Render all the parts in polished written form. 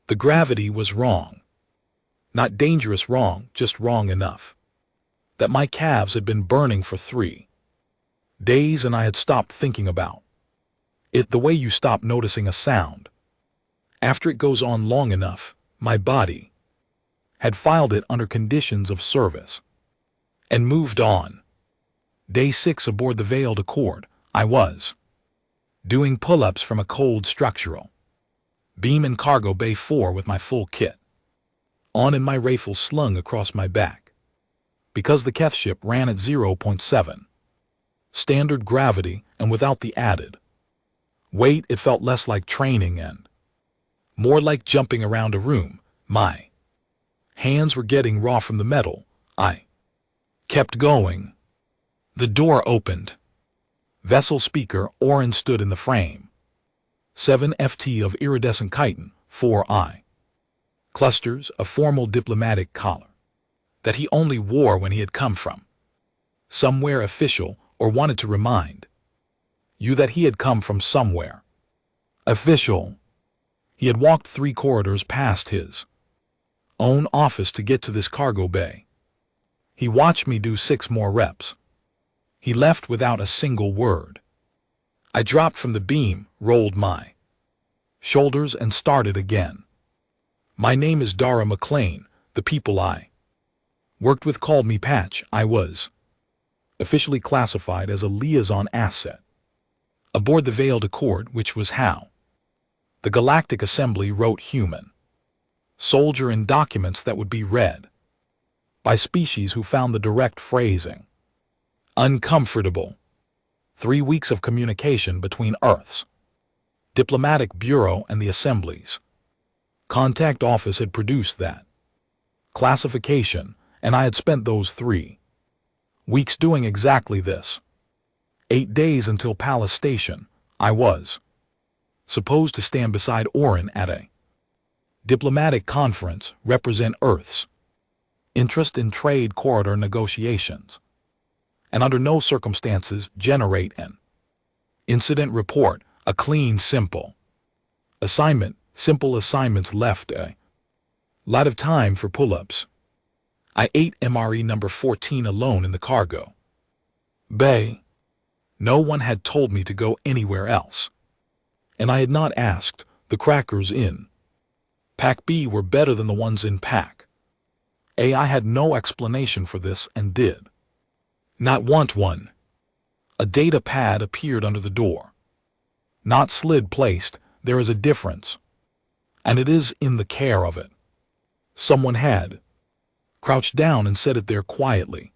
The gravity was wrong. Not dangerous wrong, just wrong enough. That my calves had been burning for 3 days and I had stopped thinking about it the way you stop noticing a sound. After it goes on long enough, my body had filed it under conditions of service and moved on. Day 6 aboard the Veiled Accord, I was doing pull-ups from a cold structural beam in Cargo Bay 4 with my full kit on and my rifle slung across my back. Because the Keth ship ran at 0.7 standard gravity and without the added weight, it felt less like training and more like jumping around a room. My hands were getting raw from the metal. I kept going. The door opened. Vessel speaker Orin stood in the frame. 7 FT of iridescent chitin, 4I. Clusters, a formal diplomatic collar that he only wore when he had come from somewhere official or wanted to remind you that he had come from somewhere official. He had walked 3 corridors past his own office to get to this cargo bay. He watched me do 6 more reps. He left without a single word. I dropped from the beam, rolled my shoulders and started again. My name is Dara McLean. The people I worked with called me Patch. I was officially classified as a liaison asset aboard the Veiled Accord, which was how the Galactic Assembly wrote human soldier in documents that would be read by species who found the direct phrasing uncomfortable. 3 weeks of communication between Earth's diplomatic bureau and the Assembly's contact office had produced that classification, and I had spent those 3 weeks doing exactly this. 8 days until Palace Station, I was supposed to stand beside Orin at a diplomatic conference, represent Earth's interest in trade corridor negotiations, and under no circumstances generate an incident report, a clean, simple assignment. Simple assignments left a lot of time for pull-ups. I ate MRE number 14 alone in the cargo bay. No one had told me to go anywhere else, and I had not asked. The crackers in Pack B were better than the ones in Pack A. I had no explanation for this and did not want one. A data pad appeared under the door. Not slid placed, there is a difference, and it is in the care of it. Someone had crouched down and set it there quietly,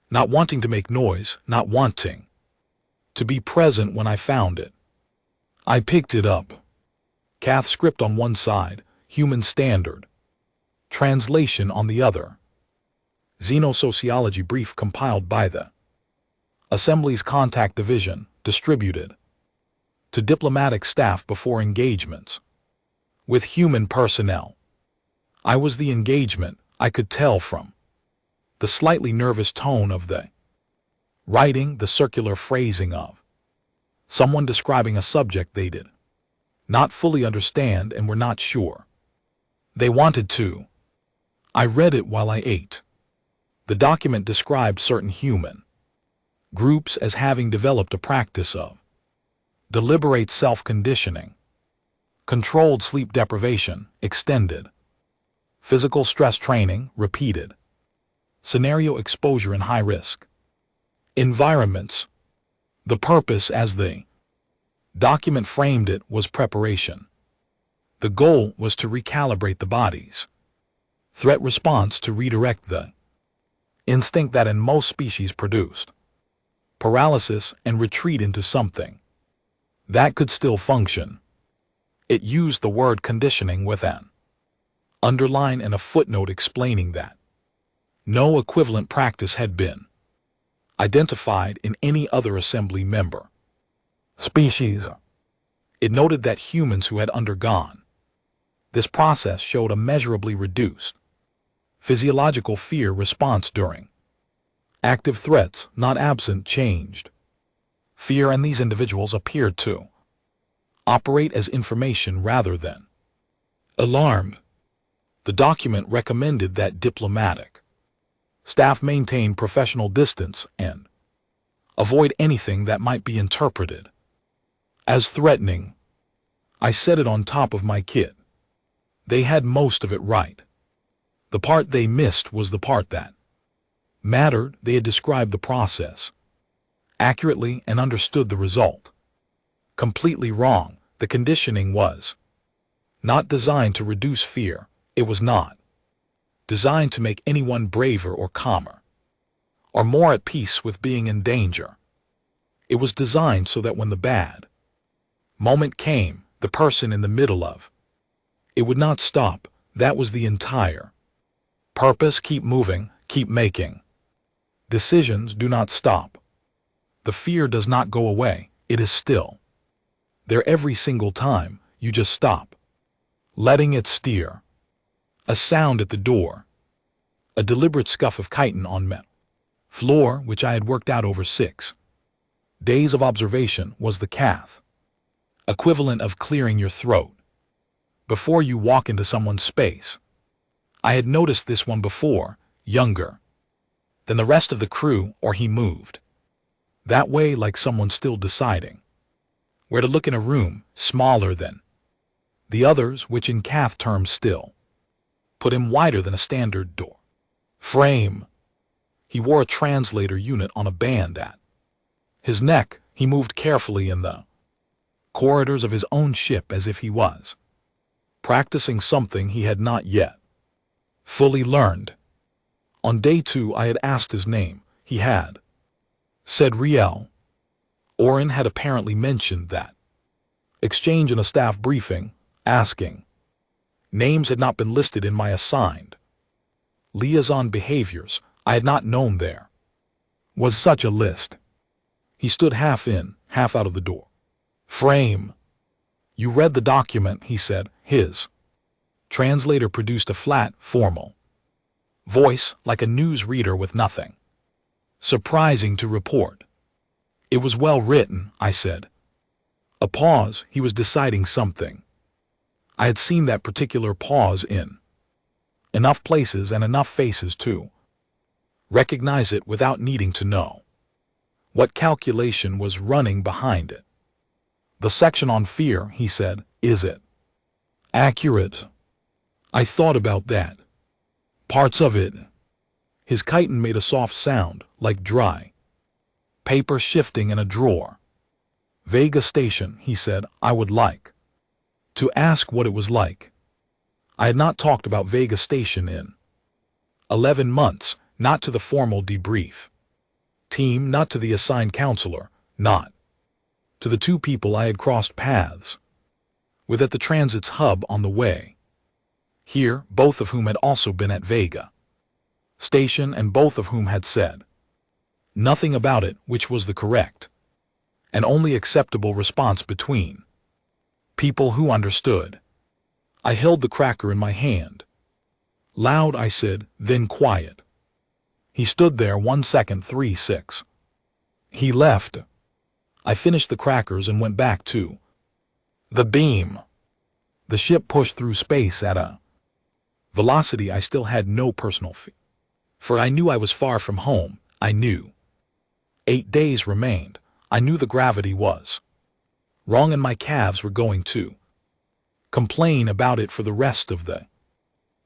not wanting to make noise, not wanting to be present when I found it. I picked it up. Cath script on one side, human standard translation on the other. Xenosociology brief compiled by the Assembly's Contact Division, distributed to diplomatic staff before engagements with human personnel. I was the engagement, I could tell from the slightly nervous tone of the writing, the circular phrasing of someone describing a subject they did not fully understand and were not sure they wanted to. I read it while I ate. The document described certain human groups as having developed a practice of deliberate self-conditioning, controlled sleep deprivation, extended physical stress training, repeated scenario exposure in high-risk environments. The purpose, as the document framed it, was preparation. The goal was to recalibrate the body's threat response to redirect the instinct that in most species produced paralysis and retreat into something that could still function. It used the word conditioning with an underline and a footnote explaining that no equivalent practice had been identified in any other assembly member species. It noted that humans who had undergone this process showed a measurably reduced physiological fear response during active threats, not absent changed fear, and these individuals appeared to operate as information rather than Alarmed. The document recommended that diplomatic staff maintain professional distance and avoid anything that might be interpreted as threatening. I set it on top of my kit. They had most of it right. The part they missed was the part that mattered. They had described the process accurately and understood the result. Completely wrong. The conditioning was not designed to reduce fear. It was not designed to make anyone braver or calmer or more at peace with being in danger. It was designed so that when the bad moment came, the person in the middle of it would not stop. That was the entire purpose. Keep moving, keep making decisions. Do not stop. The fear does not go away. It is still there every single time. You just stop letting it steer. A sound at the door. A deliberate scuff of chitin on metal floor, which I had worked out over 6 days of observation, was the cath equivalent of clearing your throat before you walk into someone's space. I had noticed this one before, younger than the rest of the crew, or he moved that way like someone still deciding where to look in a room, smaller than the others, which in cath terms still put him wider than a standard door frame. He wore a translator unit on a band at his neck. He moved carefully in the corridors of his own ship as if he was practicing something he had not yet fully learned. On day 2 I had asked his name. He had said Riel. Oren had apparently mentioned that exchange in a staff briefing, asking. Names had not been listed in my assigned liaison behaviors. I had not known there was such a list. He stood half in, half out of the door frame. You read the document, he said. His translator produced a flat, formal voice, like a news reader with nothing surprising to report. It was well written, I said. A pause. He was deciding something. I had seen that particular pause in enough places and enough faces to recognize it without needing to know what calculation was running behind it. The section on fear, he said. Is it accurate? I thought about that. Parts of it. His chitin made a soft sound, like dry paper shifting in a drawer. Vega Station, he said. I would like to ask what it was like. I had not talked about Vega Station in 11 months, not to the formal debrief team, not to the assigned counselor, not to the 2 people I had crossed paths with at the transit's hub on the way here, both of whom had also been at Vega Station and both of whom had said nothing about it, which was the correct and only acceptable response between people who understood. I held the cracker in my hand. Loud, I said, then quiet. He stood there 1 second, 3-6. He left. I finished the crackers and went back to the beam. The ship pushed through space at a velocity I still had no personal fear, for I knew I was far from home. I knew 8 days remained. I knew the gravity was wrong and my calves were going to complain about it for the rest of the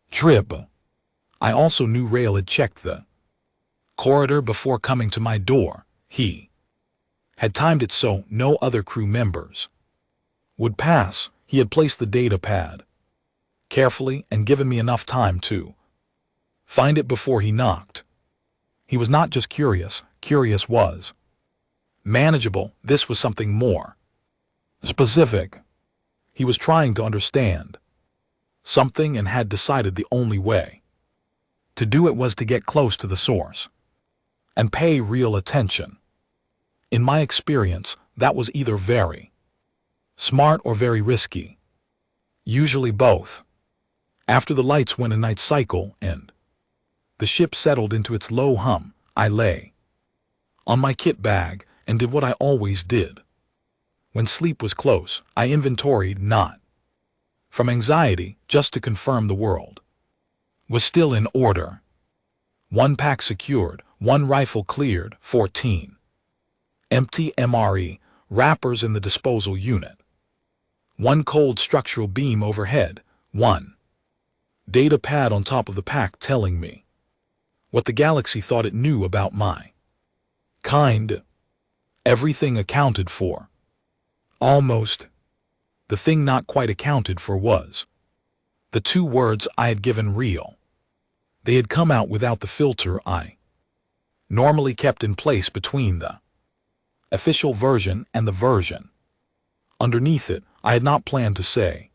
trip. I also knew Rail had checked the corridor before coming to my door. He had timed it so no other crew members would pass. He had placed the data pad carefully and given me enough time to find it before he knocked. He was not just curious. Curious was manageable. This was something more specific. He was trying to understand something and had decided the only way to do it was to get close to the source and pay real attention. In my experience, that was either very smart or very risky. Usually both. After the lights went a night cycle and the ship settled into its low hum, I lay on my kit bag and did what I always did. When sleep was close, I inventoried not from anxiety just to confirm the world was still in order. 1 pack secured, 1 rifle cleared, 14 empty MRE wrappers in the disposal unit, 1 cold structural beam overhead, 1 data pad on top of the pack telling me what the galaxy thought it knew about my kind. Everything accounted for. Almost. The thing not quite accounted for was the 2 words I had given real. They had come out without the filter I normally kept in place between the official version and the version underneath it. I had not planned to say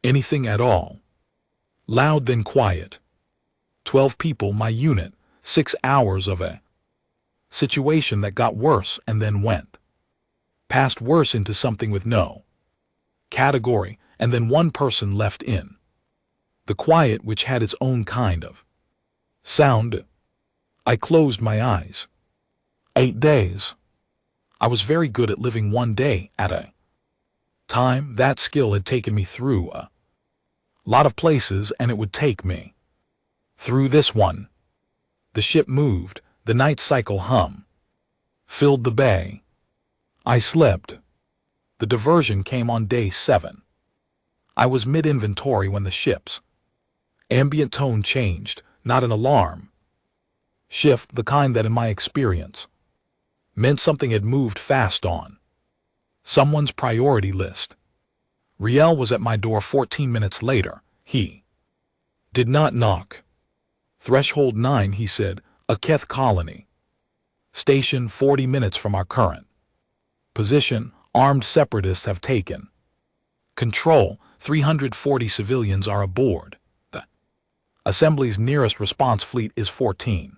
anything at all. Loud then quiet. 12 people, my unit, 6 hours of a situation that got worse and then went past worse into something with no category, and then 1 person left in the quiet which had its own kind of sound. I closed my eyes. 8 days. I was very good at living 1 day at a time. That skill had taken me through a lot of places, and it would take me through this one. The ship moved, the night cycle hum filled the bay. I slept. The diversion came on day 7. I was mid-inventory when the ship's ambient tone changed, not an alarm shift, the kind that in my experience meant something had moved fast on someone's priority list. Riel was at my door 14 minutes later. He did not knock. Threshold 9, he said, a Keth colony. Station 40 minutes from our current position. Armed separatists have taken control. 340 civilians are aboard. The Assembly's nearest response fleet is 14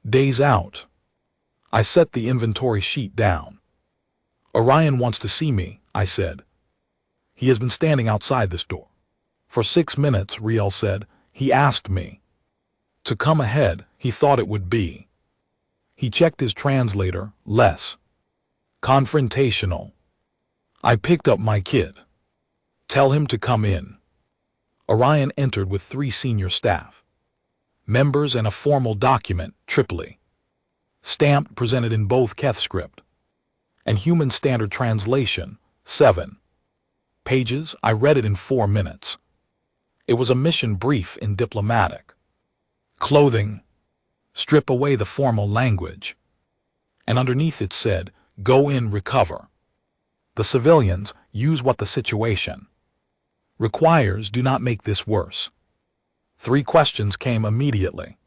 days out. I set the inventory sheet down. Orion wants to see me, I said. He has been standing outside this door for 6 minutes, Riel said. He asked me to come ahead. He thought it would be. He checked his translator, less confrontational. I picked up my kid. Tell him to come in. Orion entered with 3 senior staff members and a formal document, triply stamped, presented in both Keth script and Human Standard Translation, 7 pages. I read it in 4 minutes. It was a mission brief in diplomatic clothing. Strip away the formal language. And underneath it said, go in, recover the civilians, use what the situation requires, do not make this worse. 3 questions came immediately.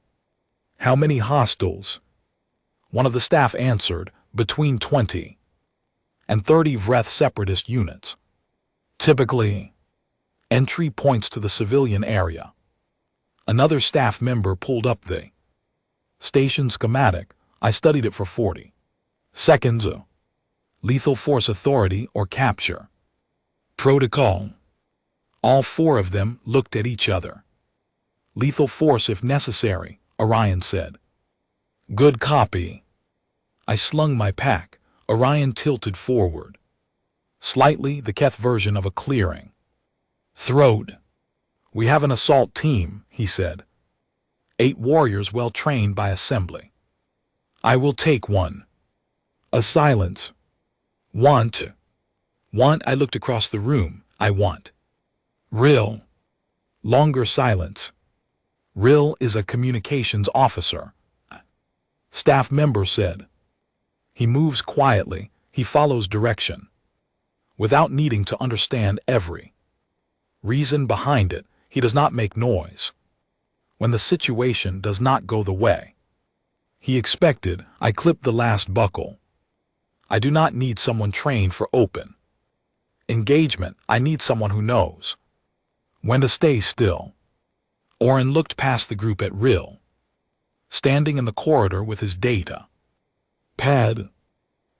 How many hostiles? One of the staff answered, between 20 and 30 Vreth separatist units. Typically, entry points to the civilian area. Another staff member pulled up the station schematic. I studied it for 40 seconds. Lethal force authority or capture protocol. All 4 of them looked at each other. Lethal force if necessary, Orion said. Good copy. I slung my pack. Orion tilted forward slightly, the Keth version of a clearing throat. We have an assault team, he said. 8 warriors well trained by assembly. I will take one. A silence. Want. I looked across the room. I want. Rill. Longer silence. Rill is a communications officer. Staff member said. He moves quietly. He follows direction. Without needing to understand every reason behind it, he does not make noise. When the situation does not go the way he expected, I clip the last buckle. I do not need someone trained for open engagement. I need someone who knows when to stay still. Oren looked past the group at Rill, standing in the corridor with his data pad.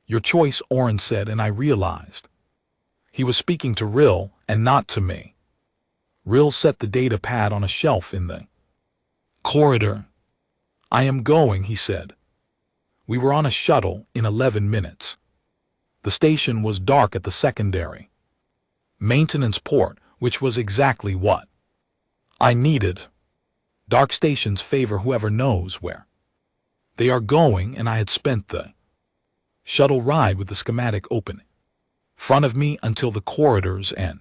Your choice, Oren said, and I realized he was speaking to Rill and not to me. Rill set the data pad on a shelf in the corridor. I am going, he said. We were on a shuttle in 11 minutes. The station was dark at the secondary maintenance port which was exactly what I needed. Dark stations favor whoever knows where they are going, and I had spent the shuttle ride with the schematic open in front of me until the corridors and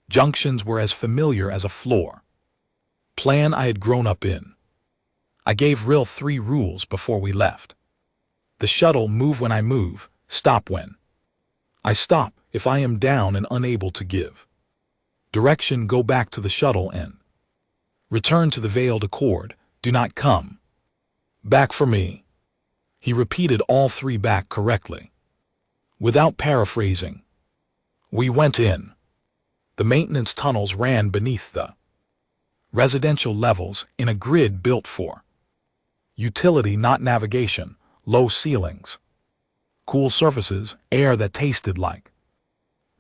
junctions were as familiar as a floor plan I had grown up in. I gave Riel 3 rules before we left. The shuttle: move when I move, stop when I stop. If I am down and unable to give direction, go back to the shuttle and return to the Veiled Accord. Do not come back for me. He repeated all 3 back correctly, without paraphrasing. We went in. The maintenance tunnels ran beneath the residential levels in a grid built for utility, not navigation. Low ceilings, cool surfaces, air that tasted like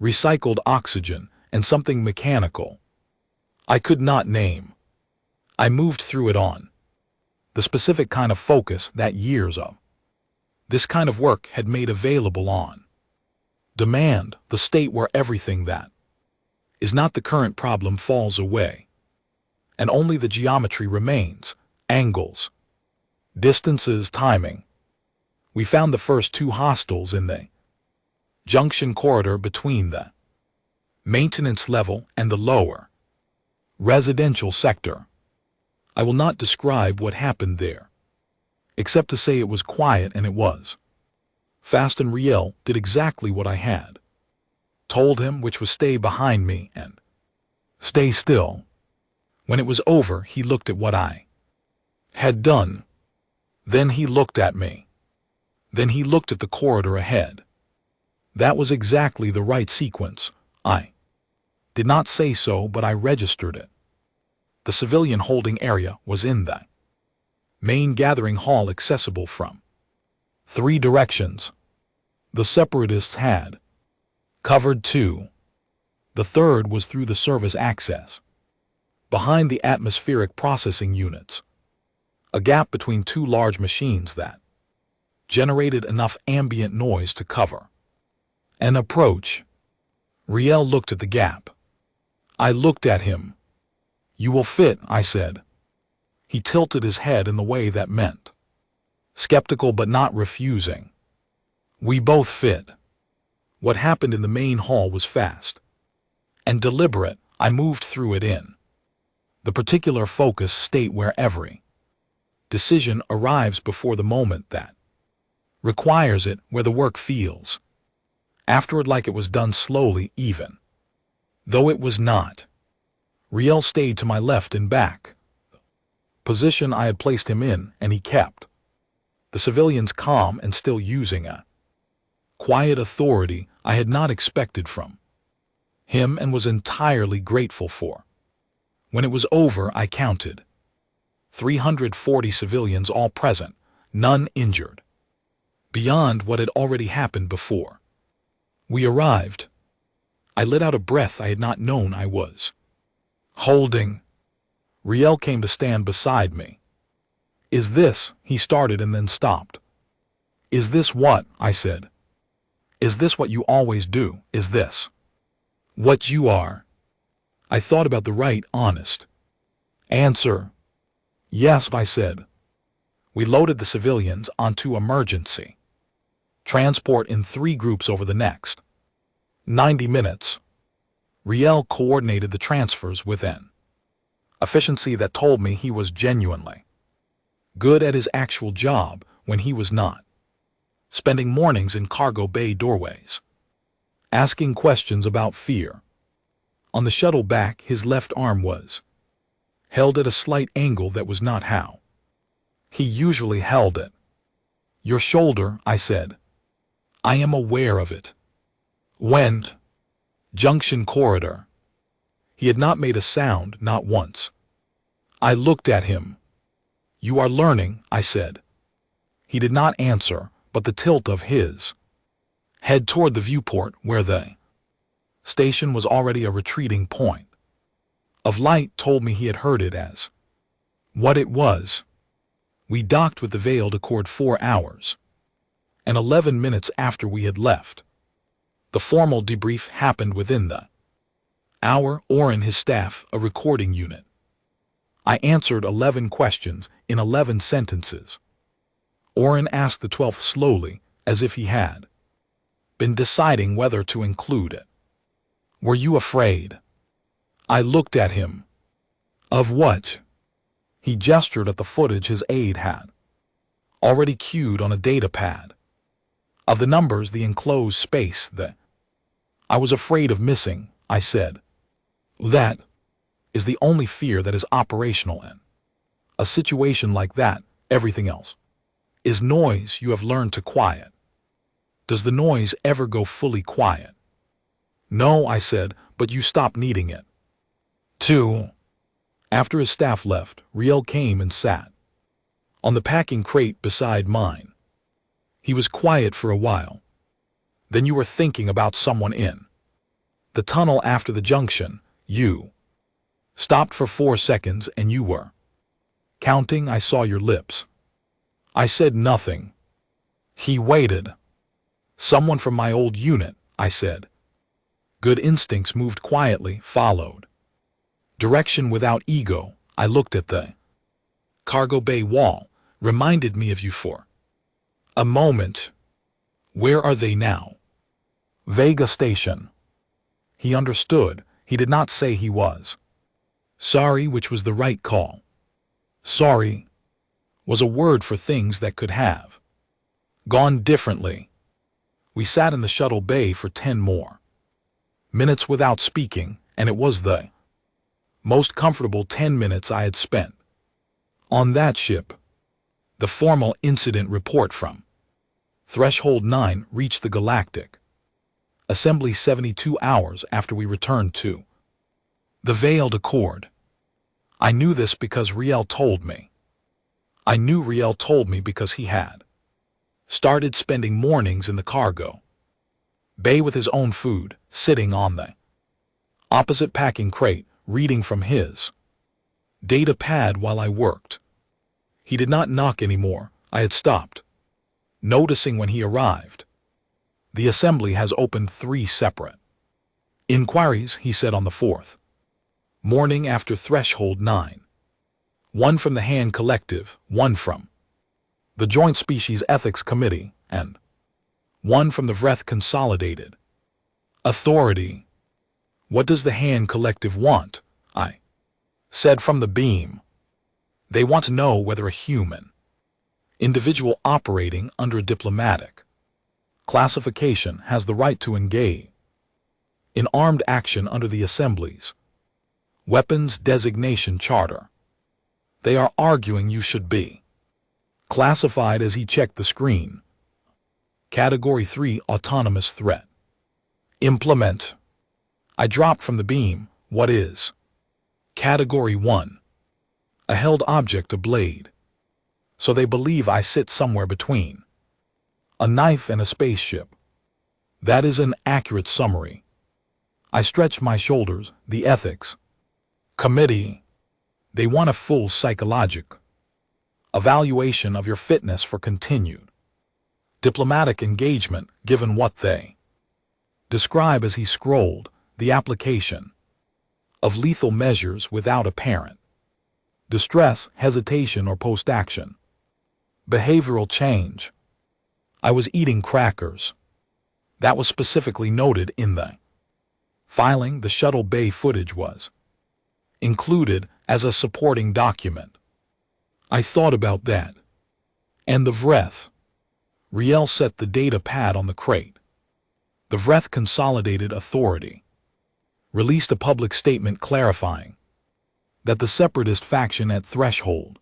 recycled oxygen, and something mechanical I could not name. I moved through it on the specific kind of focus that years of this kind of work had made available on demand, the state where everything that is not the current problem falls away, and only the geometry remains: angles, distances, timing. We found the first 2 hostels in the junction corridor between the maintenance level and the lower residential sector. I will not describe what happened there, except to say it was quiet, and it was fast, and Riel did exactly what I had told him, which was stay behind me and stay still. When it was over, he looked at what I had done. Then he looked at me. Then he looked at the corridor ahead. That was exactly the right sequence. I did not say so, but I registered it. The civilian holding area was in the main gathering hall, accessible from 3 directions. The separatists had covered 2. The third was through the service access, behind the atmospheric processing units, a gap between 2 large machines that generated enough ambient noise to cover an approach. Riel looked at the gap. I looked at him. You will fit, I said. He tilted his head in the way that meant skeptical but not refusing. We both fit. What happened in the main hall was fast and deliberate. I moved through it in the particular focus state where every decision arrives before the moment that requires it, where the work feels afterward like it was done slowly, even though it was not. Riel stayed to my left and back, position I had placed him in, and he kept the civilians calm and still, using a quiet authority I had not expected from him and was entirely grateful for. When it was over, I counted 340 civilians, all present, none injured, beyond what had already happened before we arrived. I let out a breath I had not known I was holding. Riel came to stand beside me. Is this, he started and then stopped. Is this what, I said. Is this what you always do? Is this what you are? I thought about the right, honest answer. Yes, I said. We loaded the civilians onto emergency transport in 3 groups over the next 90 minutes. Riel coordinated the transfers with an efficiency that told me he was genuinely good at his actual job when he was not spending mornings in cargo bay doorways, asking questions about fear. On the shuttle back, his left arm was held at a slight angle that was not how he usually held it. Your shoulder, I said. I am aware of it. Went. Junction corridor. He had not made a sound, not once. I looked at him. You are learning, I said. He did not answer, but the tilt of his head toward the viewport, where the station was already a retreating point of light, told me he had heard it as what it was. We docked with the Veiled Accord 4 hours and 11 minutes after we had left. The formal debrief happened within the Oren his staff, a recording unit. I answered 11 questions in 11 sentences. Oren asked the 12th slowly, as if he had been deciding whether to include it. Were you afraid? I looked at him. Of what? He gestured at the footage his aide had already queued on a data pad. Of the numbers, the enclosed space, I was afraid of missing, I said. That is the only fear that is operational in a situation like that. Everything else is noise you have learned to quiet. Does the noise ever go fully quiet? No, I said, but you stop needing it. 2. After his staff left, Riel came and sat on the packing crate beside mine. He was quiet for a while. Then you were thinking about someone in the tunnel after the junction. You stopped for 4 seconds and you were counting. I saw your lips. I said nothing. He waited. Someone from my old unit, I said. Good instincts moved quietly, followed direction without ego. I looked at the cargo bay wall, reminded me of you for a moment. Where are they now? Vega Station. He understood. He did not say he was sorry, which was the right call. Sorry was a word for things that could have gone differently. We sat in the shuttle bay for 10 more minutes without speaking, and it was the most comfortable 10 minutes I had spent on that ship. The formal incident report from Threshold 9 reached the Galactic Assembly 72 hours after we returned to the Veiled Accord. I knew this because Riel told me. I knew Riel told me because he had started spending mornings in the cargo bay with his own food, sitting on the opposite packing crate, reading from his data pad while I worked. He did not knock anymore. I had stopped noticing when he arrived. The assembly has opened 3 separate inquiries, he said on the 4th morning after Threshold 9. 1 from the Han Collective, 1 from the Joint Species Ethics Committee, and 1 from the Vreth Consolidated Authority. What does the Han Collective want? I said from the beam. They want to know whether a human individual operating under a diplomatic classification has the right to engage in armed action under the Assembly's Weapons Designation Charter. They are arguing you should be classified as. He checked the screen. Category 3 Autonomous Threat. Implement. I dropped from the beam. What is Category 1? A held object, a blade. So they believe I sit somewhere between a knife and a spaceship. That is an accurate summary. I stretched my shoulders. The Ethics Committee. They want a full psychologic evaluation of your fitness for continued diplomatic engagement, given what they describe as. He scrolled the application of lethal measures without apparent distress, hesitation, or post-action behavioral change. I was eating crackers. That was specifically noted in the filing. The shuttle bay footage was included as a supporting document. I thought about that. And the Vreth. Riel set the data pad on the crate. The Vreth Consolidated Authority released a public statement clarifying that the separatist faction at Threshold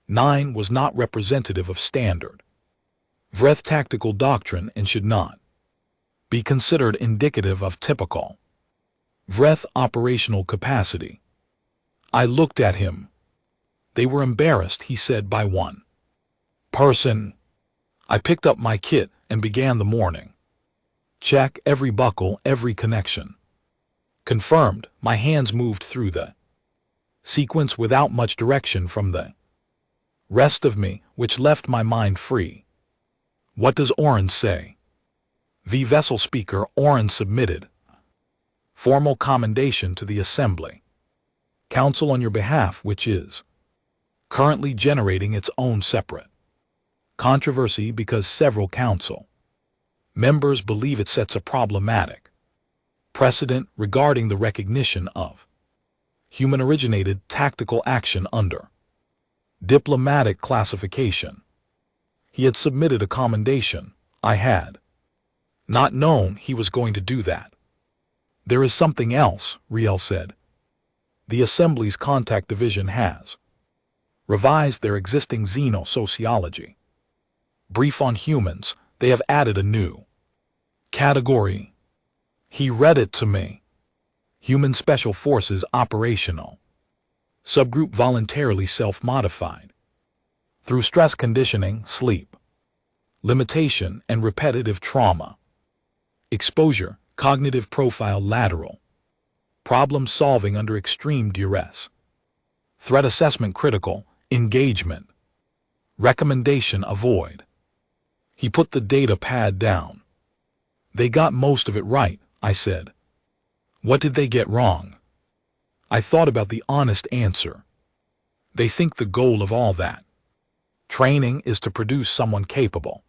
9 was not representative of standard Vreth tactical doctrine and should not be considered indicative of typical Vreth operational capacity. I looked at him. They were embarrassed, he said, by one person. I picked up my kit and began the morning check. Every buckle, every connection confirmed. My hands moved through the sequence without much direction from the rest of me, which left my mind free. What does Oren say? V vessel speaker. Oren submitted Formal commendation to the Assembly. Council on your behalf, which is currently generating its own separate controversy because several council members believe it sets a problematic precedent regarding the recognition of human-originated tactical action under diplomatic classification. He had submitted a commendation. I had not known he was going to do that. There is something else, Riel said. The Assembly's Contact Division has revised their existing xenosociology brief on humans. They have added a new category. He read it to me. Human Special Forces Operational Subgroup voluntarily self-modified through stress conditioning, sleep limitation, and repetitive trauma. Exposure, cognitive profile lateral. Problem solving under extreme duress. Threat assessment critical, engagement. Recommendation avoid. He put the data pad down. They got most of it right, I said. What did they get wrong? I thought about the honest answer. They think the goal of all that training is to produce someone capable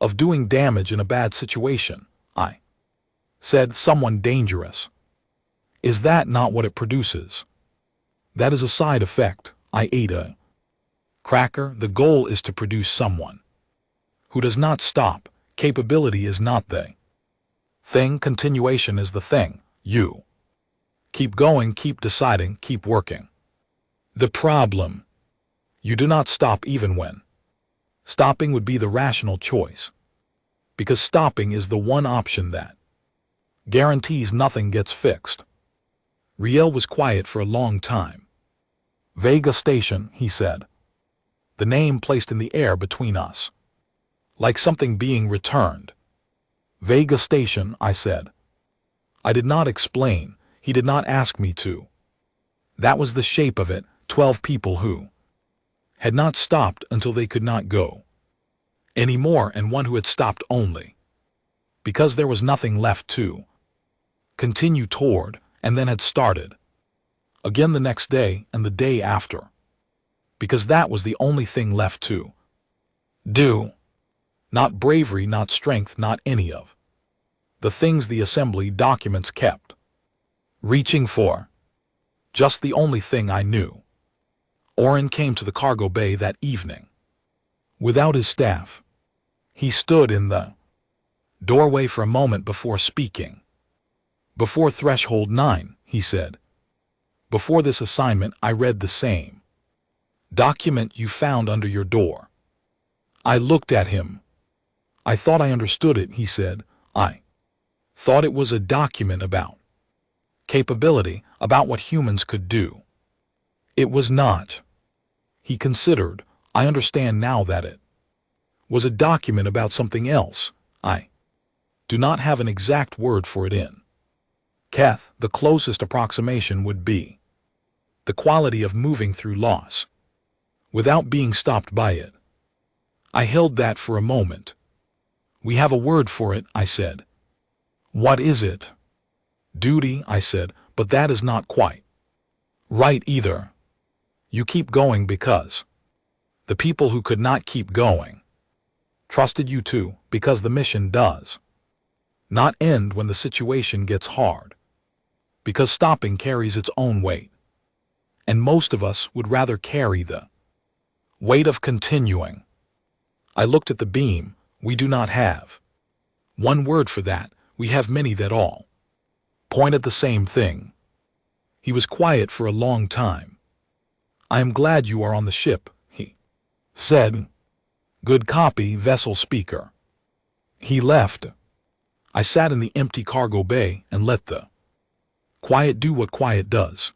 of doing damage in a bad situation. I said, someone dangerous. Is that not what it produces? That is a side effect. I ate a cracker. The goal is to produce someone who does not stop. Capability is not the thing. Continuation is the thing. You keep going, keep deciding, keep working. The problem. You do not stop even when stopping would be the rational choice. Because stopping is the one option that guarantees nothing gets fixed. Riel was quiet for a long time. Vega Station, he said. The name placed in the air between us. Like something being returned. Vega Station, I said. I did not explain. He did not ask me to. That was the shape of it. 12 people who had not stopped until they could not go anymore, and one who had stopped only because there was nothing left to continue toward, and then had started again the next day and the day after, because that was the only thing left to do. Not bravery, not strength, not any of the things the Assembly documents kept reaching for. Just the only thing I knew. Oren came to the cargo bay that evening without his staff. He stood in the doorway for a moment before speaking. Before Threshold 9, he said. Before this assignment, I read the same document you found under your door. I looked at him. I thought I understood it, he said. I thought it was a document about capability, about what humans could do. It was not. He considered. I understand now that it was a document about something else. I do not have an exact word for it in Keth. The closest approximation would be the quality of moving through loss without being stopped by it. I held that for a moment. We have a word for it, I said. What is it? Duty, I said, but that is not quite right either. You keep going because the people who could not keep going trusted you to, because the mission does not end when the situation gets hard, because stopping carries its own weight, and most of us would rather carry the weight of continuing. I looked at the beam. We do not have one word for that. We have many that all point at the same thing. He was quiet for a long time. I am glad you are on the ship, he said. Good copy, vessel speaker. He left. I sat in the empty cargo bay and let the quiet do what quiet does.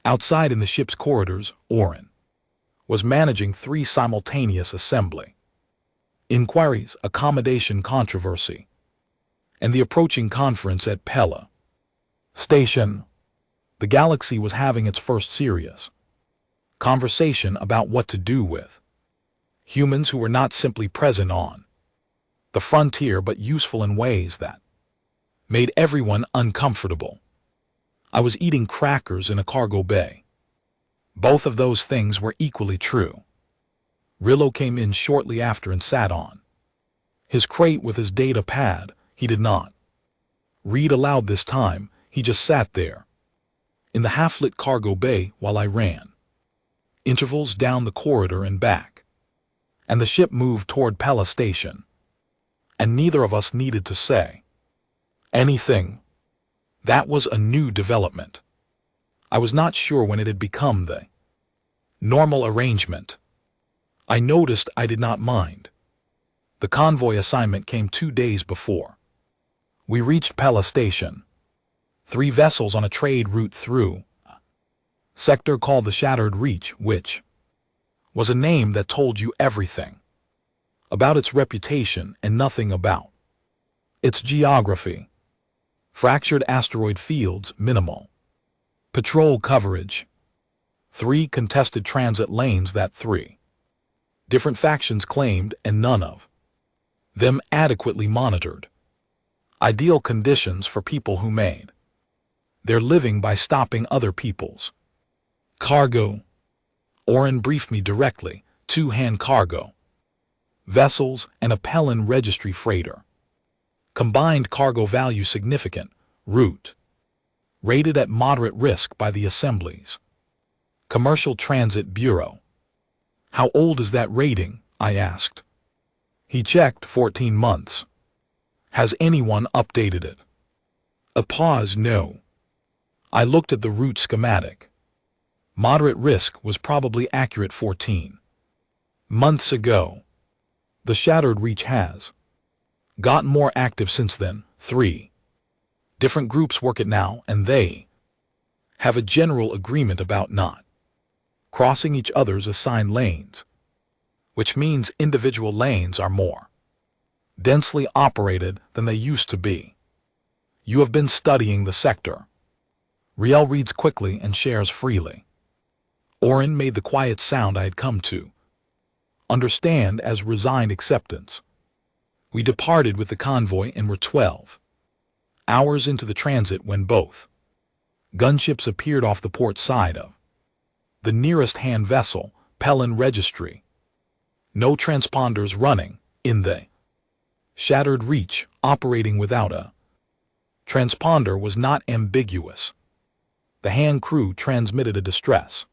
Outside in the ship's corridors, Oren was managing 3 simultaneous assembly inquiries, accommodation controversy, and the approaching conference at Pella Station. The galaxy was having its first serious conversation about what to do with humans who were not simply present on the frontier but useful in ways that made everyone uncomfortable. I was eating crackers in a cargo bay. Both of those things were equally true. Rillo came in shortly after and sat on his crate with his data pad. He did not read aloud this time, he just sat there in the half-lit cargo bay while I ran intervals down the corridor and back. And the ship moved toward Pella Station. And neither of us needed to say anything. That was a new development. I was not sure when it had become the normal arrangement. I noticed I did not mind. The convoy assignment came 2 days before we reached Pella Station. 3 vessels on a trade route through a sector called the Shattered Reach, which was a name that told you everything about its reputation and nothing about its geography. Fractured asteroid fields, minimal patrol coverage, 3 contested transit lanes that 3 different factions claimed and none of them adequately monitored. Ideal conditions for people who made their living by stopping other people's cargo. Oren briefed me directly, 2-hand cargo vessels and a Pellan registry freighter. Combined cargo value significant, route rated at moderate risk by the Assembly's Commercial Transit Bureau. How old is that rating? I asked. He checked, 14 months. Has anyone updated it? A pause, no. I looked at the route schematic. Moderate risk was probably accurate 14 months ago. The Shattered Reach has gotten more active since then. 3 different groups work it now, and they have a general agreement about not crossing each other's assigned lanes, which means individual lanes are more densely operated than they used to be. You have been studying the sector. Riel reads quickly and shares freely. Oren made the quiet sound I had come to understand as resigned acceptance. We departed with the convoy and were 12 hours into the transit when both gunships appeared off the port side of the nearest hand vessel, Pellan Registry. No transponders running in the Shattered Reach. Operating without a transponder was not ambiguous. The hand crew transmitted a distress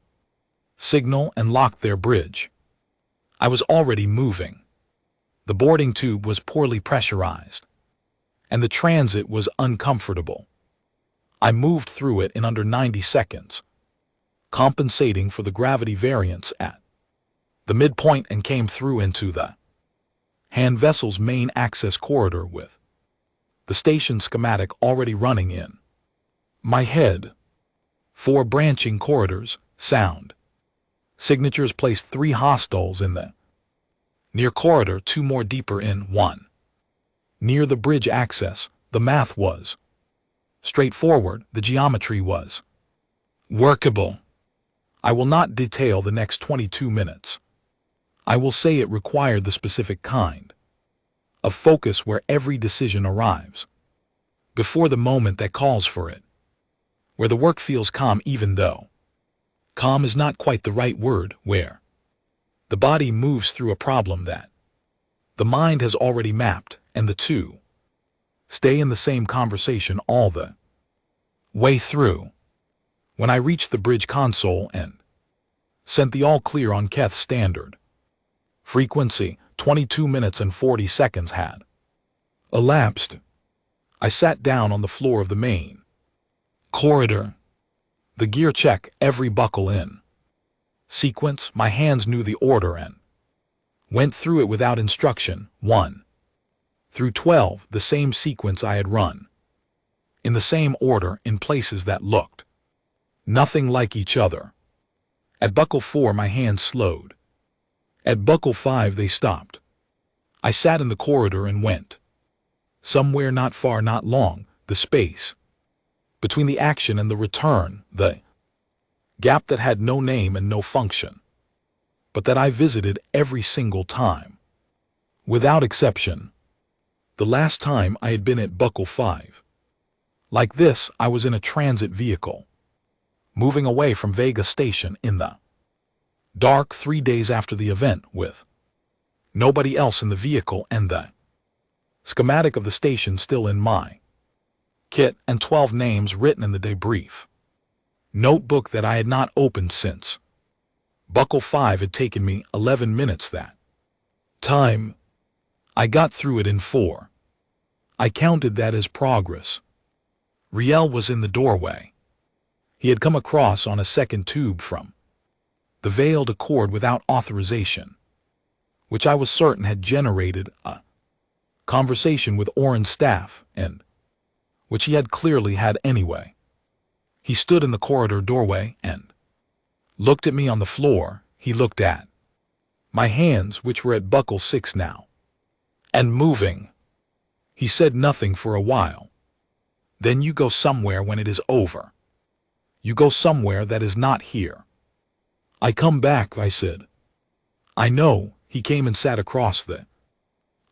signal and locked their bridge. I was already moving. The boarding tube was poorly pressurized, and the transit was uncomfortable. I moved through it in under 90 seconds, compensating for the gravity variance at the midpoint, and came through into the hand vessel's main access corridor with the station schematic already running in my head. 4 branching corridors, sound signatures placed 3 hostiles in the near corridor, 2 more deeper in, 1 near the bridge access. The math was straightforward, the geometry was workable. I will not detail the next 22 minutes. I will say it required the specific kind of focus where every decision arrives before the moment that calls for it, where the work feels calm even though calm is not quite the right word, where the body moves through a problem that the mind has already mapped, and the two stay in the same conversation all the way through. When I reached the bridge console and sent the all-clear on Keth standard frequency, 22 minutes and 40 seconds had elapsed. I sat down on the floor of the main corridor. The gear check, every buckle in sequence. My hands knew the order and went through it without instruction. 1 through 12, the same sequence I had run, in the same order in places that looked nothing like each other. At buckle 4 my hands slowed. At buckle 5 they stopped. I sat in the corridor and went somewhere not far, not long, the space between the action and the return, the gap that had no name and no function, but that I visited every single time, without exception. The last time I had been at buckle 5, Like this, I was in a transit vehicle, moving away from Vega Station in the dark 3 days after the event with nobody else in the vehicle and the schematic of the station still in my kit and 12 names written in the debrief notebook that I had not opened since Buckle 5 had taken me 11 minutes that time. I got through it in 4. I counted that as progress. Riel was in the doorway. He had come across on a second tube from the Veiled Accord without authorization, which I was certain had generated a conversation with Oren's staff, and which he had clearly had anyway. He stood in the corridor doorway and looked at me on the floor. He looked at my hands, which were at buckle 6 now, and moving. He said nothing for a while. Then you go somewhere when it is over. You go somewhere that is not here. I come back, I said. I know. He came and sat across the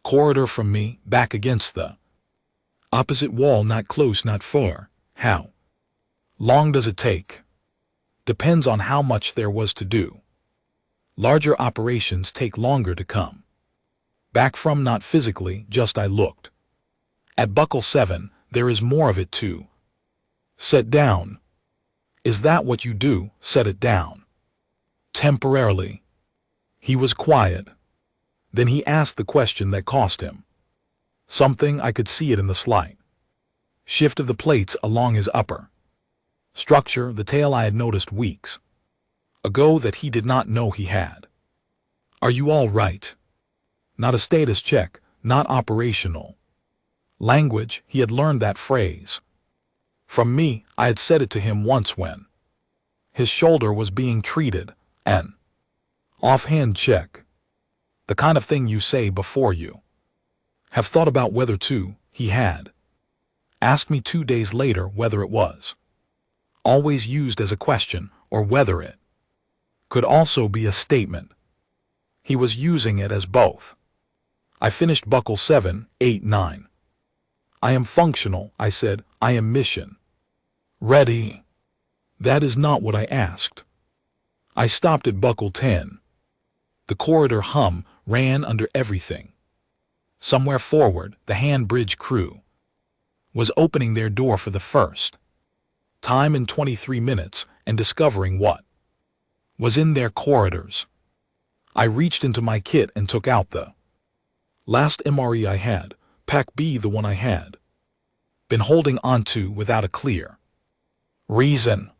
corridor from me, back against the opposite wall, not close, not far. How long does it take? Depends on how much there was to do. Larger operations take longer to come back from, not physically, just I looked. At buckle 7, there is more of it too. Set down. Is that what you do, set it down? Temporarily. He was quiet. Then he asked the question that cost him something. I could see it in the slight shift of the plates along his upper structure, the tail I had noticed weeks ago that he did not know he had. Are you all right? Not a status check, not operational language. He had learned that phrase from me. I had said it to him once when his shoulder was being treated, an offhand check. The kind of thing you say before you have thought about whether to. He had asked me 2 days later whether it was always used as a question or whether it could also be a statement. He was using it as both. I finished buckle 7, 8, 9. I am functional, I said. I am mission ready. That is not what I asked. I stopped at buckle 10. The corridor hum ran under everything. Somewhere forward, the hand bridge crew was opening their door for the first time in 23 minutes and discovering what was in their corridors. I reached into my kit and took out the last MRE I had, Pack B, the one I had been holding onto without a clear reason.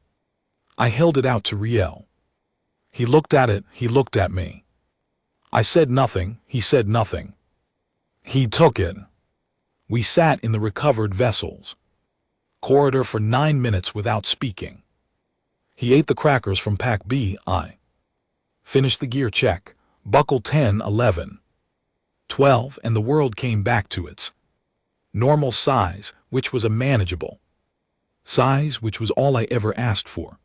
I held it out to Riel. He looked at it, he looked at me. I said nothing, he said nothing. He took it. We sat in the recovered vessels corridor for 9 minutes without speaking. He ate the crackers from Pack B. I finished the gear check, buckle 10, 11, 12, and the world came back to its normal size, which was a manageable size, which was all I ever asked for.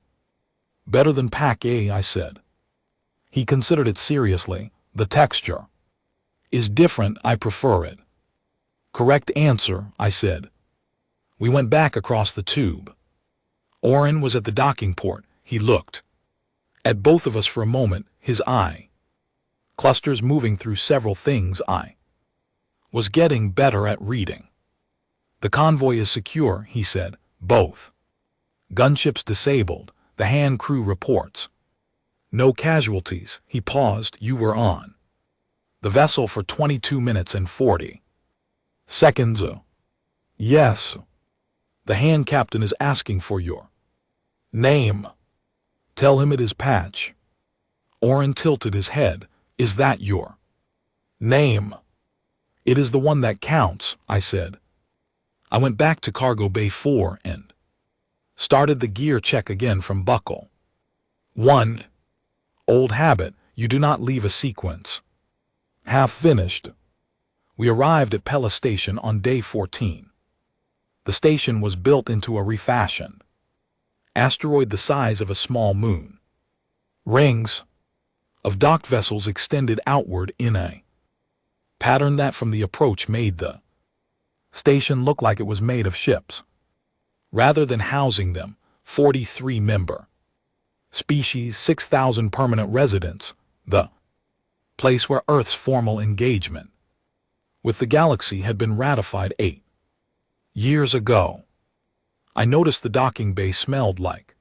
Better than Pack A, I said. He considered it seriously. The texture is different, I prefer it. Correct answer, I said. We went back across the tube. Oren was at the docking port. He looked at both of us for a moment, his eye clusters moving through several things I was getting better at reading. The convoy is secure, he said. Both gunships disabled. The hand crew reports no casualties. He paused. You were on the vessel for 22 minutes and 40 seconds. Yes. The hand captain is asking for your name. Tell him it is Patch. Oren tilted his head. Is that your name? It is the one that counts, I said. I went back to Cargo Bay 4 and started the gear check again from buckle 1. Old habit, you do not leave a sequence half finished. We arrived at Pella Station on day 14. The station was built into a refashioned asteroid the size of a small moon. Rings of docked vessels extended outward in a pattern that from the approach made the station look like it was made of ships. rather than housing them, 43 member species, 6,000 permanent residents, the place where Earth's formal engagement with the galaxy had been ratified 8 years ago. I noticed the docking bay smelled like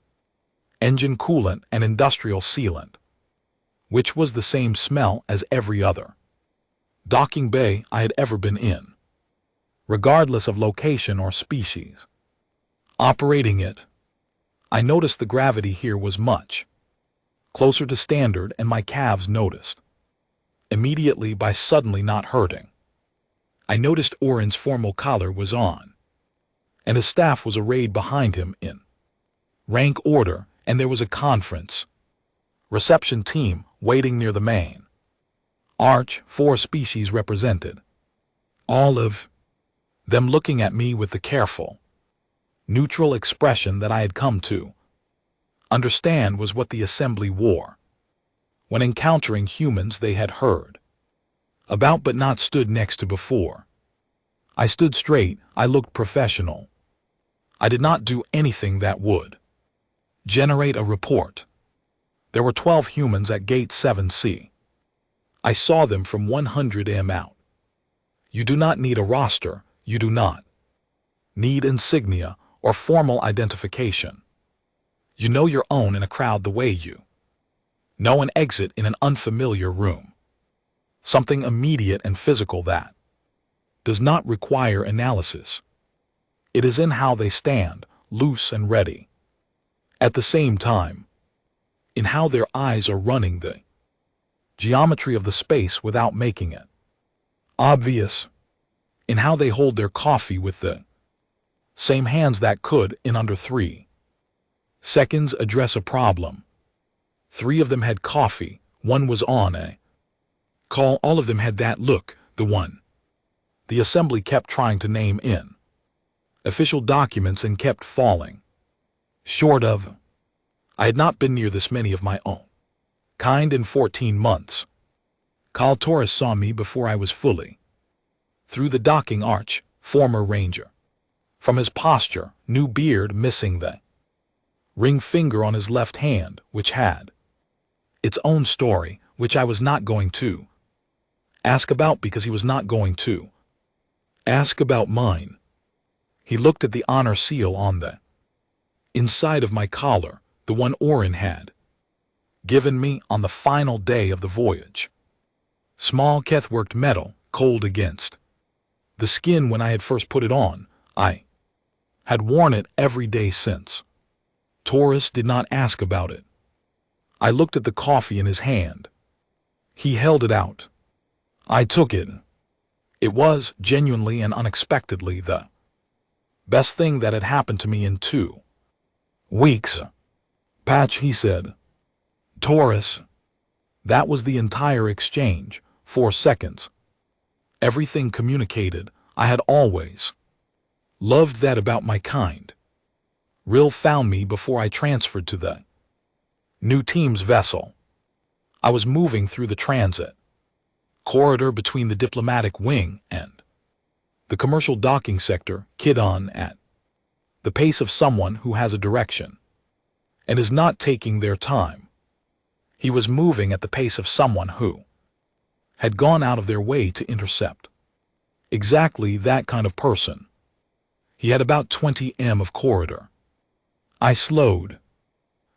engine coolant and industrial sealant, which was the same smell as every other docking bay I had ever been in, regardless of location or species. Operating it, I noticed the gravity here was much closer to standard, and my calves noticed immediately by suddenly not hurting. I noticed Orin's formal collar was on, and his staff was arrayed behind him in rank order, and there was a conference reception team waiting near the main arch, 4 species represented, all of them looking at me with the careful, neutral expression that I had come to understand was what the assembly wore when encountering humans they had heard about but not stood next to before. I stood straight, I looked professional. I did not do anything that would generate a report. There were 12 humans at Gate 7C. I saw them from 100 m out. You do not need a roster, you do not need insignia or formal identification. You know your own in a crowd the way you know an exit in an unfamiliar room. Something immediate and physical that does not require analysis. It is in how they stand, loose and ready. At the same time, in how their eyes are running the geometry of the space without making it obvious, in how they hold their coffee with the same hands that could, in under 3 seconds, address a problem. 3 of them had coffee, 1 was on a call, all of them had that look, the one the assembly kept trying to name in official documents and kept falling short of. I had not been near this many of my own kind in 14 months. Kal Torres saw me before I was fully through the docking arch, former ranger. From his posture, new beard missing the ring finger on his left hand, which had its own story, which I was not going to ask about because he was not going to ask about mine. He looked at the honor seal on the inside of my collar, the one Orin had given me on the final day of the voyage. Small Keth-worked metal, cold against the skin when I had first put it on. I had worn it every day since. Torres did not ask about it. I looked at the coffee in his hand. He held it out. I took it. It was, genuinely and unexpectedly, the best thing that had happened to me in 2 weeks. Patch, he said. Torres. That was the entire exchange, 4 seconds. Everything communicated. I had always loved that about my kind. Rill found me before I transferred to the new team's vessel. I was moving through the transit corridor between the diplomatic wing and the commercial docking sector, Kidon, at the pace of someone who has a direction and is not taking their time. He was moving at the pace of someone who had gone out of their way to intercept. Exactly that kind of person. He had about 20 m of corridor. I slowed.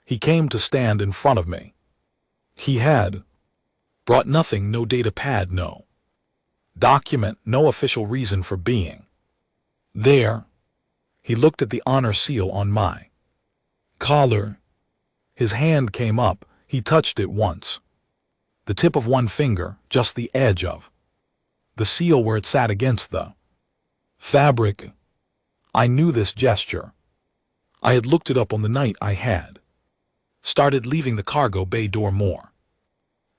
He came to stand in front of me. He had brought nothing, no data pad, no document, no official reason for being there. He looked at the honor seal on my collar. His hand came up. He touched it once. The tip of one finger, just the edge of the seal where it sat against the fabric. I knew this gesture. I had looked it up on the night I had started leaving the cargo bay door more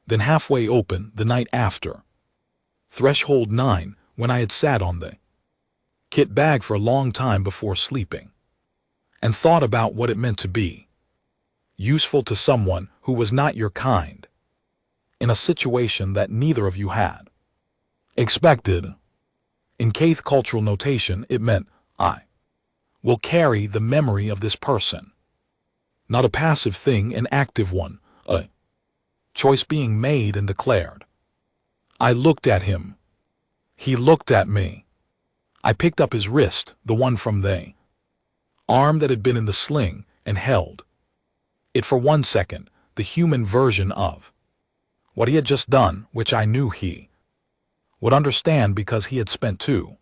than halfway open the night after. Threshold 9, when I had sat on the kit bag for a long time before sleeping and thought about what it meant to be useful to someone who was not your kind in a situation that neither of you had expected. In Kaith cultural notation, it meant I will carry the memory of this person. Not a passive thing, an active one, a choice being made and declared. I looked at him. He looked at me. I picked up his wrist, the one from the arm that had been in the sling, and held it for 1 second, the human version of what he had just done, which I knew he would understand because he had spent 2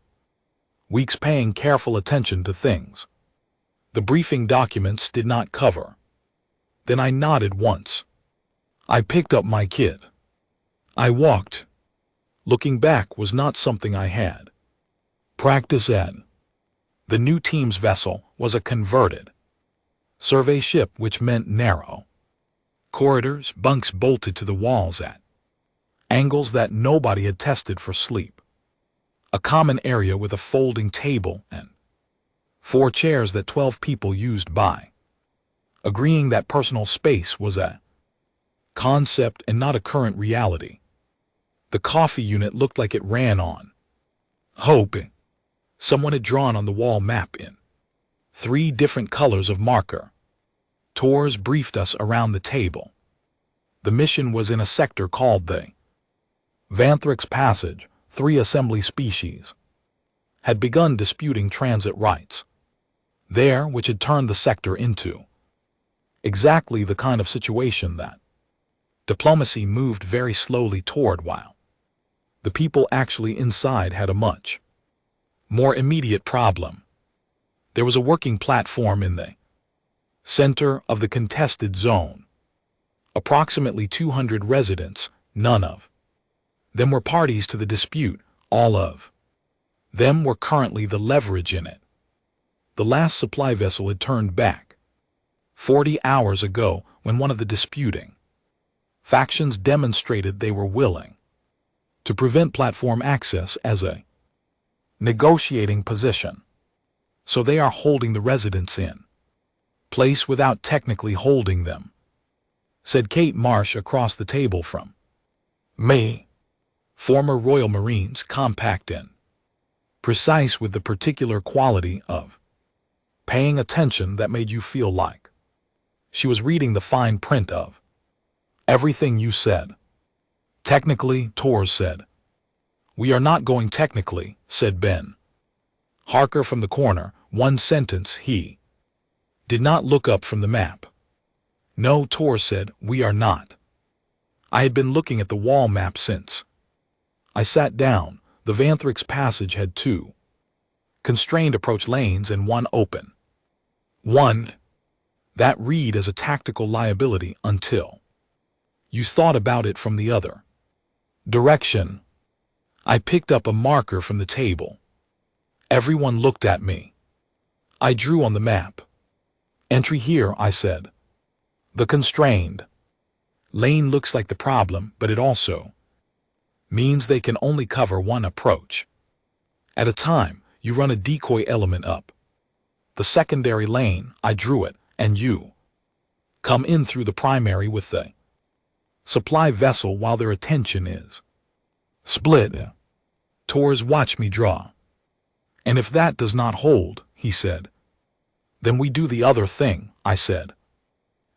weeks paying careful attention to things the briefing documents did not cover. Then I nodded once. I picked up my kid. I walked. Looking back was not something I had practice at. The new team's vessel was a converted survey ship, which meant narrow corridors, bunks bolted to the walls at angles that nobody had tested for sleep. A common area with a folding table and 4 chairs that 12 people used by agreeing that personal space was a concept and not a current reality. The coffee unit looked like it ran on hope. Someone had drawn on the wall map in 3 different colors of marker. Tors briefed us around the table. The mission was in a sector called the Vanthryx Passage. 3 assembly species had begun disputing transit rights there, which had turned the sector into exactly the kind of situation that diplomacy moved very slowly toward, while the people actually inside had a much more immediate problem. There was a working platform in the center of the contested zone. Approximately 200 residents, none of them were parties to the dispute, all of them were currently the leverage in it. The last supply vessel had turned back 40 hours ago when one of the disputing factions demonstrated they were willing to prevent platform access as a negotiating position. So they are holding the residents in place without technically holding them, said Kate Marsh across the table from me. Former Royal Marines, compact and precise with the particular quality of paying attention that made you feel like she was reading the fine print of everything you said. Technically, Tors said. We are not going technically, said Ben Harker from the corner, 1 sentence. He did not look up from the map. No, Tors said, we are not. I had been looking at the wall map since I sat down. The Vanthryx Passage had 2 constrained approach lanes and 1 open one. That read as a tactical liability until you thought about it from the other direction. I picked up a marker from the table. Everyone looked at me. I drew on the map. Entry here, I said. The constrained lane looks like the problem, but it also means they can only cover 1 approach at a time. You run a decoy element up the secondary lane, I drew it, and you come in through the primary with the supply vessel while their attention is split. Tors watched me draw. And if that does not hold, he said, then we do the other thing, I said.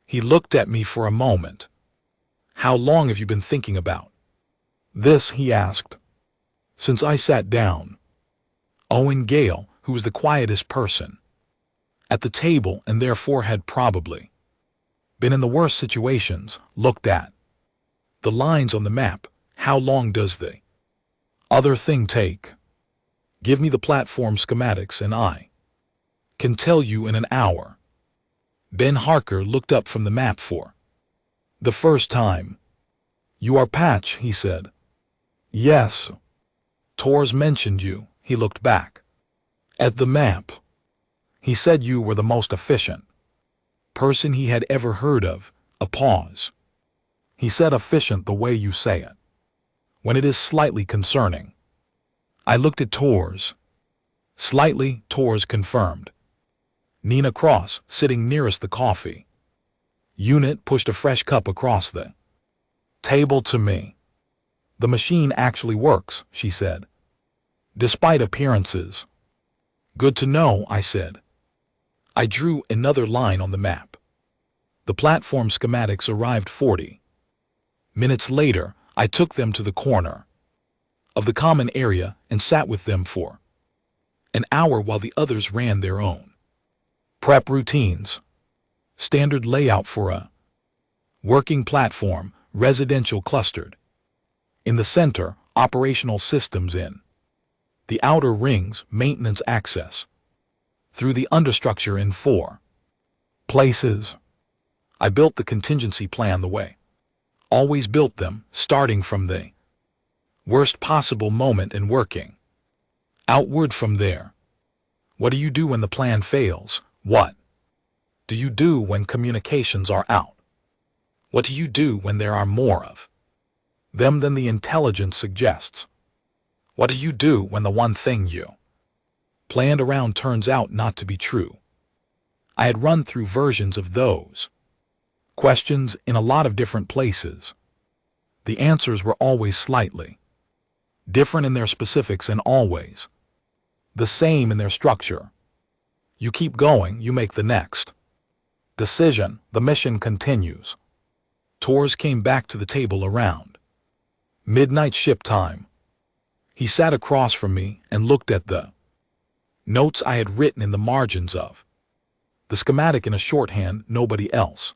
He looked at me for a moment. How long have you been thinking about this? He asked. Since I sat down. Owen Gale, who was the quietest person at the table and therefore had probably been in the worst situations, looked at the lines on the map. How long does the other thing take? Give me the platform schematics and I can tell you in an hour. Ben Harker looked up from the map for the first time. You are Patch, he said. Yes. Tors mentioned you. He looked back at the map. He said you were the most efficient person he had ever heard of. A pause. He said efficient the way you say it, when it is slightly concerning. I looked at Tors. Slightly, Tors confirmed. Nina Cross, sitting nearest the coffee unit, pushed a fresh cup across the table to me. The machine actually works, she said, despite appearances. Good to know, I said. I drew another line on the map. The platform schematics arrived 40 minutes later. I took them to the corner of the common area and sat with them for an hour while the others ran their own prep routines. Standard layout for a working platform, residential clustered. In the center, operational systems in the outer rings, maintenance access through the understructure in 4 places. I built the contingency plan the way always built them, starting from the worst possible moment and working outward from there. What do you do when the plan fails? What do you do when communications are out? What do you do when there are more of them than the intelligence suggests? What do you do when the one thing you planned around turns out not to be true? I had run through versions of those questions in a lot of different places. The answers were always slightly different in their specifics and always the same in their structure. You keep going, you make the next decision, the mission continues. Tors came back to the table around midnight ship time. He sat across from me and looked at the notes I had written in the margins of the schematic in a shorthand nobody else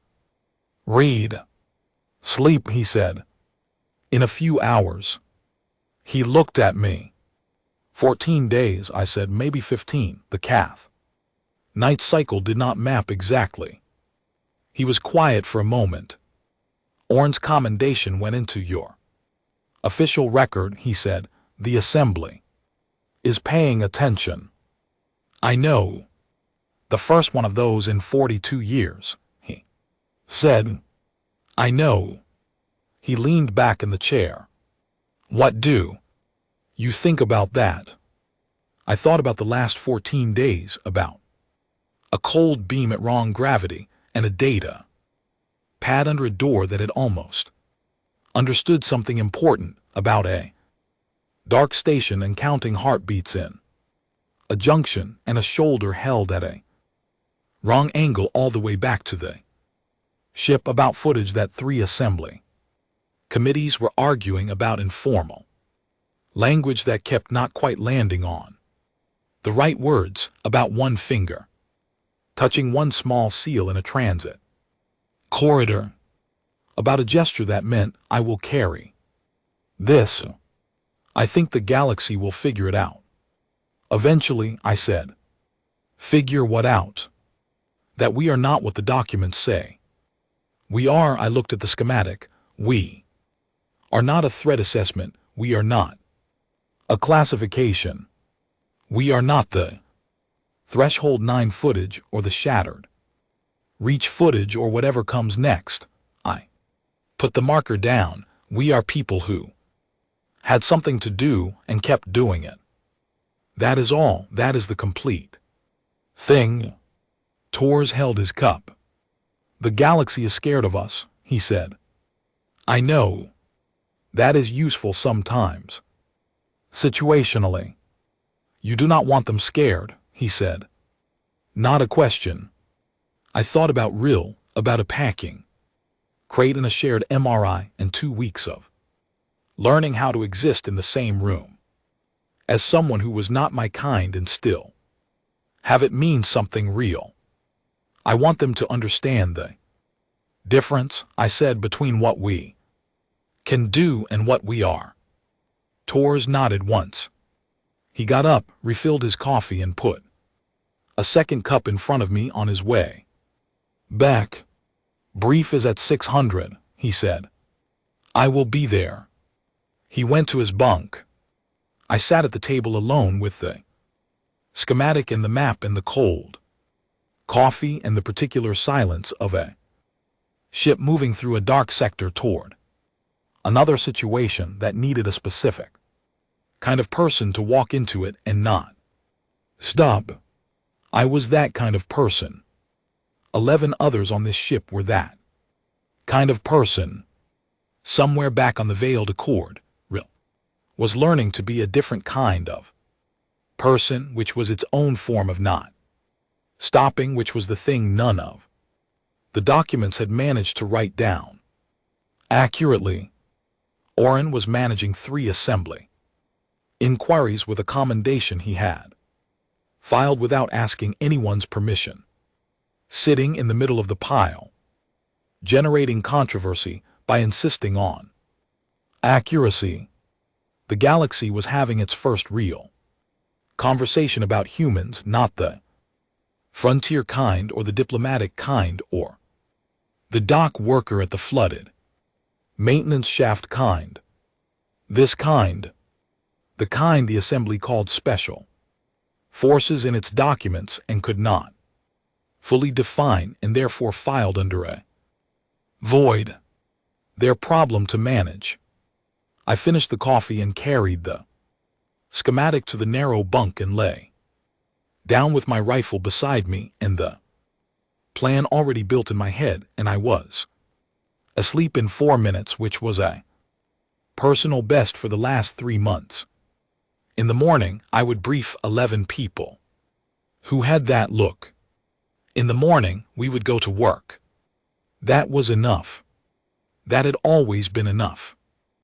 read. Sleep, he said. In a few hours. He looked at me. 14 days, I said, maybe 15, the Cath night cycle did not map exactly. He was quiet for a moment. Orn's commendation went into your official record, he said. The Assembly is paying attention. I know. The first one of those in 42 years, he said. I know. He leaned back in the chair. What do you think about that? I thought about the last 14 days, about a cold beam at wrong gravity and a data pad under a door that had almost understood something important about a dark station and counting heartbeats in a junction and a shoulder held at a wrong angle all the way back to the ship, about footage that 3 assembly committees were arguing about, informal language that kept not quite landing on the right words, about one finger touching one small seal in a transit corridor, about a gesture that meant, I will carry this. I think the galaxy will figure it out. Eventually, I said. Figure what out? That we are not what the documents say. We are, I looked at the schematic, we are not a threat assessment, we are not a classification. We are not the Threshold 9 footage or the Shattered Reach footage or whatever comes next. I put the marker down. We are people who had something to do and kept doing it. That is all. That is the complete thing. Tors held his cup. The galaxy is scared of us, he said. I know. That is useful sometimes. Situationally. You do not want them scared, he said. Not a question. I thought about about a packing crate and a shared MRI and 2 weeks of learning how to exist in the same room as someone who was not my kind and still have it mean something real. I want them to understand the difference, I said, between what we can do and what we are. Tors nodded once. He got up, refilled his coffee and put a second cup in front of me on his way back. Brief is at 600, he said. I will be there. He went to his bunk. I sat at the table alone with the schematic and the map and the cold coffee and the particular silence of a ship moving through a dark sector toward another situation that needed a specific kind of person to walk into it and not stop. I was that kind of person. 11 others on this ship were that kind of person. Somewhere back on the Veiled Accord, was learning to be a different kind of person, which was its own form of not Stopping, which was the thing none of the documents had managed to write down accurately. Oren was managing 3 assembly inquiries with a commendation he had filed without asking anyone's permission, sitting in the middle of the pile, generating controversy by insisting on accuracy. The galaxy was having its first real conversation about humans, not the frontier kind or the diplomatic kind or the dock worker at the flooded maintenance shaft kind. This kind, the kind the assembly called special forces in its documents and could not fully define and therefore filed under a void. Their problem to manage. I finished the coffee and carried the schematic to the narrow bunk and lay down with my rifle beside me and the plan already built in my head, and I was asleep in 4 minutes, which was a personal best for the last 3 months. In the morning, I would brief 11 people who had that look. In the morning, we would go to work. That was enough. That had always been enough.